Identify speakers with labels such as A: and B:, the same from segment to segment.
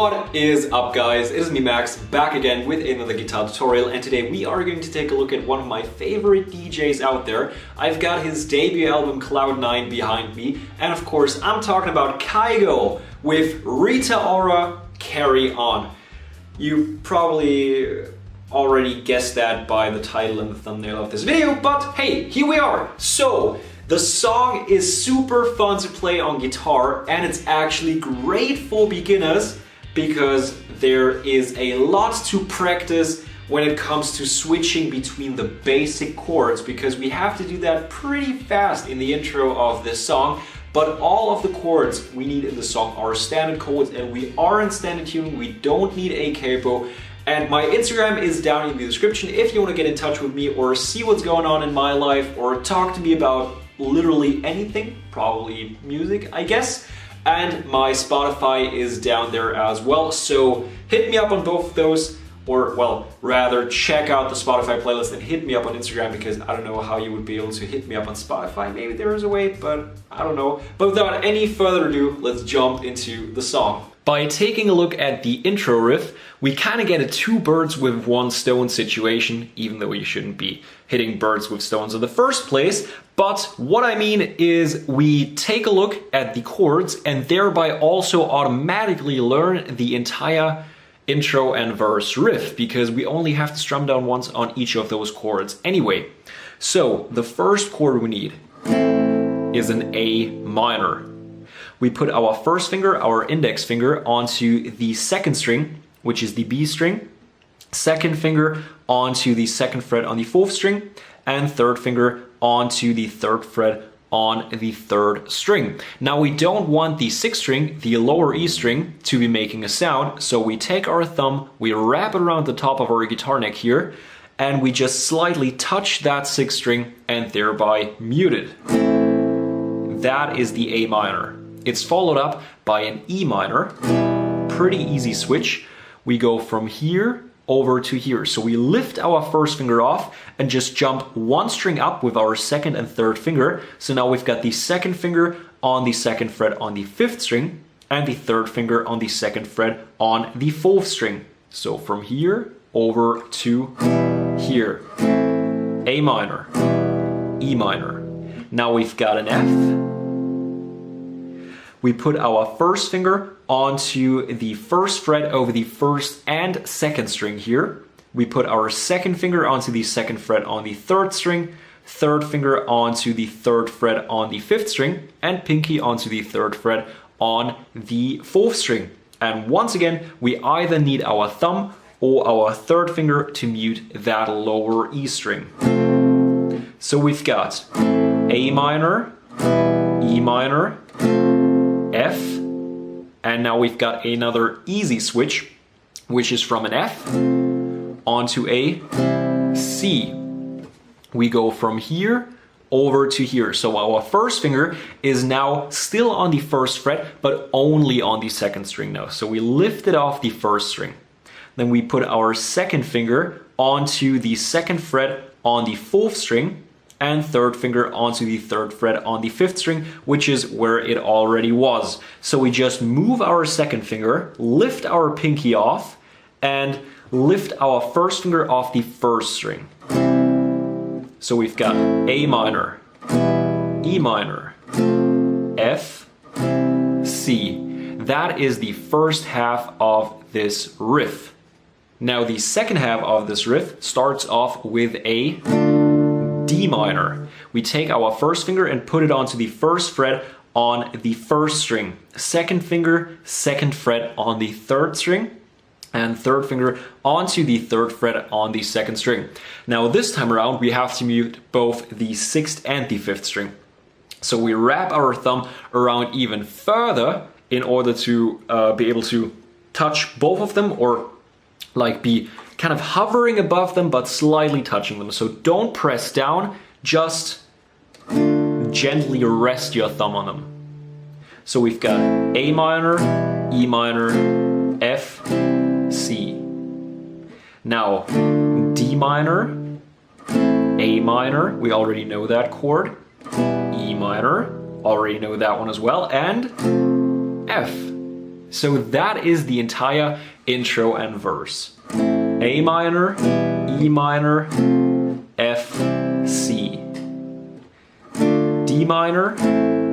A: What is up, guys? It is me, Max, back again with another guitar tutorial, and today we are going to take a look at one of my favorite DJs out there. I've got his debut album Cloud9 behind me, and of course I'm talking about Kygo with Rita Ora, Carry On. You probably already guessed that by the title and the thumbnail of this video, but hey, here we are! So, the song is super fun to play on guitar, and it's actually great for beginners because there is a lot to practice when it comes to switching between the basic chords, because we have to do that pretty fast in the intro of this song. But all of the chords we need in the song are standard chords, and we are in standard tuning. We don't need a capo. And my Instagram is down in the description if you want to get in touch with me or see what's going on in my life or talk to me about literally anything, probably music, I guess. And my Spotify is down there as well, so hit me up on both of those, or well, rather check out the Spotify playlist and hit me up on Instagram, because I don't know how you would be able to hit me up on Spotify. Maybe there is a way, but I don't know. But without any further ado, let's jump into the song. By taking a look at the intro riff, we kind of get a two birds with one stone situation, even though you shouldn't be hitting birds with stones in the first place. But what I mean is we take a look at the chords and thereby also automatically learn the entire intro and verse riff, because we only have to strum down once on each of those chords anyway. So the first chord we need is an A minor. We put our first finger, our index finger, onto the second string, which is the B string, second finger onto the second fret on the fourth string, and third finger onto the third fret on the third string. Now we don't want the sixth string, the lower E string, to be making a sound, so we take our thumb, we wrap it around the top of our guitar neck here, and we just slightly touch that sixth string and thereby mute it. That is the A minor. It's followed up by an E minor. Pretty easy switch. We go from here over to here. So we lift our first finger off and just jump one string up with our second and third finger. So now we've got the second finger on the second fret on the fifth string and the third finger on the second fret on the fourth string. So from here over to here. A minor, E minor. Now we've got an F. We put our first finger onto the first fret over the first and second string here. We put our second finger onto the second fret on the third string, third finger onto the third fret on the fifth string, and pinky onto the third fret on the fourth string. And once again, we either need our thumb or our third finger to mute that lower E string. So we've got A minor, E minor, F, and now we've got another easy switch, which is from an F onto a C. We go from here over to here. So our first finger is now still on the first fret, but only on the second string now. So we lift it off the first string. Then we put our second finger onto the second fret on the fourth string, and third finger onto the third fret on the fifth string, which is where it already was. So we just move our second finger, lift our pinky off, and lift our first finger off the first string. So we've got A minor, E minor, F, C. That is the first half of this riff. Now the second half of this riff starts off with a D minor. We take our first finger and put it onto the first fret on the first string. Second finger, second fret on the third string, and third finger onto the third fret on the second string. Now this time around we have to mute both the sixth and the fifth string. So we wrap our thumb around even further in order to be able to touch both of them, or like be kind of hovering above them but slightly touching them. So don't press down, just gently rest your thumb on them. So we've got A minor, E minor, F, C. Now D minor, A minor, we already know that chord, E minor, already know that one as well, and F. So that is the entire intro and verse. A minor, E minor, F, C. D minor,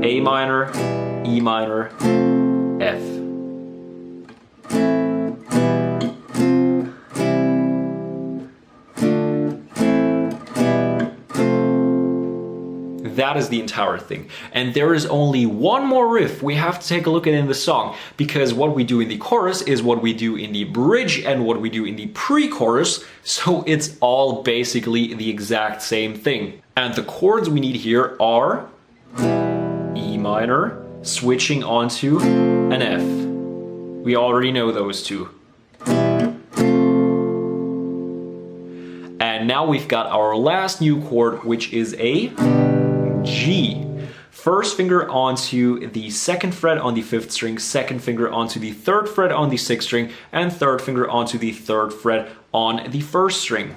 A: A minor, E minor, F. That is the entire thing. And there is only one more riff we have to take a look at in the song, because what we do in the chorus is what we do in the bridge and what we do in the pre-chorus, so it's all basically the exact same thing. And the chords we need here are E minor, switching onto an F. We already know those two. And now we've got our last new chord, which is a G. First finger onto the 2nd fret on the 5th string, 2nd finger onto the 3rd fret on the 6th string, and 3rd finger onto the 3rd fret on the 1st string.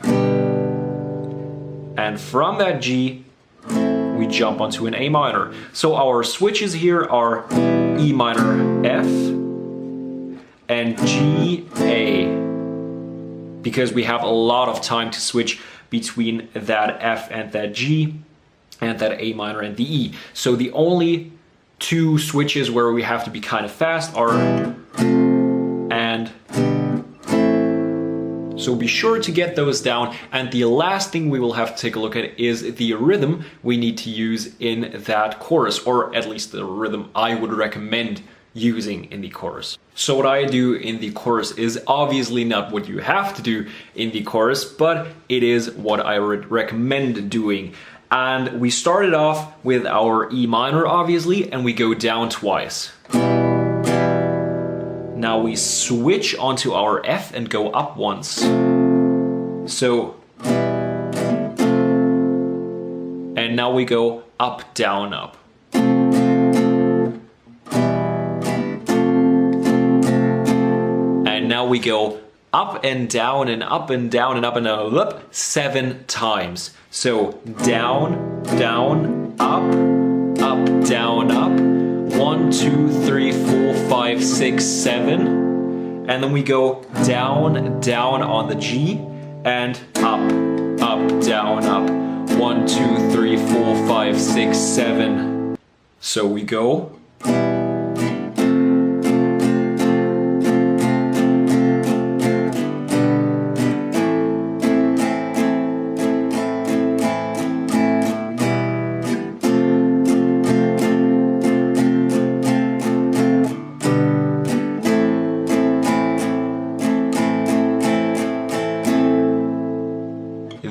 A: And from that G, we jump onto an A minor. So our switches here are E minor, F, and G, A. Because we have a lot of time to switch between that F and that G, and that A minor and the E. So the only two switches where we have to be kind of fast are and. So be sure to get those down. And the last thing we will have to take a look at is the rhythm we need to use in that chorus, or at least the rhythm I would recommend using in the chorus. So what I do in the chorus is obviously not what you have to do in the chorus, but it is what I would recommend doing. And we started off with our E minor, obviously, and we go down twice. Now we switch onto our F and go up once. So, and now we go up, down, up. And now we go up and down and up and down and up and down, up 7 times. So down, down, up, up, down, up. 1, 2, 3, 4, 5, 6, 7. And then we go down, down on the G and up, up, down, up. 1, 2, 3, 4, 5, 6, 7. So we go.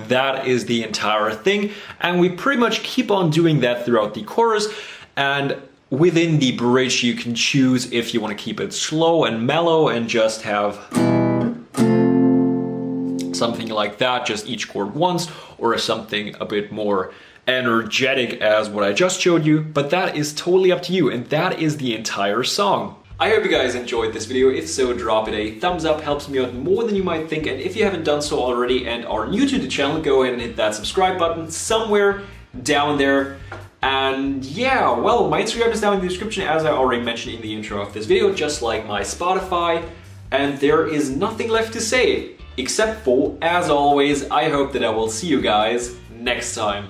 A: That is the entire thing, and we pretty much keep on doing that throughout the chorus. And within the bridge you can choose if you want to keep it slow and mellow and just have something like that, just each chord once, or something a bit more energetic as what I just showed you, but that is totally up to you, and that is the entire song. I hope you guys enjoyed this video. If so, drop it a thumbs up, helps me out more than you might think. And if you haven't done so already and are new to the channel, go ahead and hit that subscribe button somewhere down there. And yeah, well, my Instagram is down in the description, as I already mentioned in the intro of this video, just like my Spotify. And there is nothing left to say, except for, as always, I hope that I will see you guys next time.